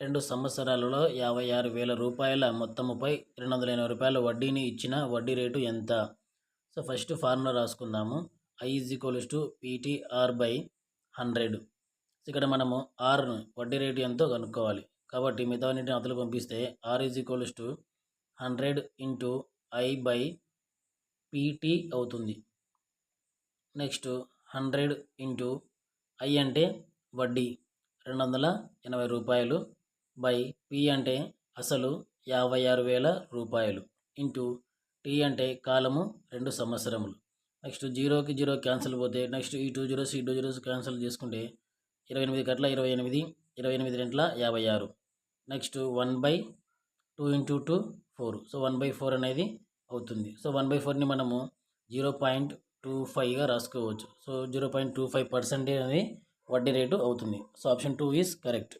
2 సంవత్సరాలలో 56,000 రూపాయల మొత్తముపై రూ. 280 వడ్డీని ఇచ్చిన వడ్డీ రేటు ఎంత? సో ఫస్ట్ ఫార్ములా రాసుకుందాము. I PTR/100. ఇక్కడ మనము ఆర్ను వడ్డీ రేటు ఎంతో కనుక్కోవాలి. కాబట్టి మిగతావన్నిటిని అవతల పంపిస్తే R 100 ఇంటూ I/PT అవుతుంది. నెక్స్ట్ 100 ఇంటూ I అంటే వడ్డీ 280 రూపాయలు బై P అంటే అసలు 56,000 రూపాయలు ఇంటూ T అంటే కాలము 2 సంవత్సరములు. నెక్స్ట్ 0కి 0 క్యాన్సిల్ పోతే నెక్స్ట్ ఈ 2 జీరోస్ ఈ 2 జీరోస్ క్యాన్సిల్ చేసుకుంటే 28 గట్ల 28 28 రెంట్ల 56. Next 1/2 into 2 4. సో 1/4 అనేది అవుతుంది. సో 1/4ని మనము 0.25గా రాసుకోవచ్చు. సో 0.25% అనేది వడ్డీ రేటు అవుతుంది. So option 2 is correct.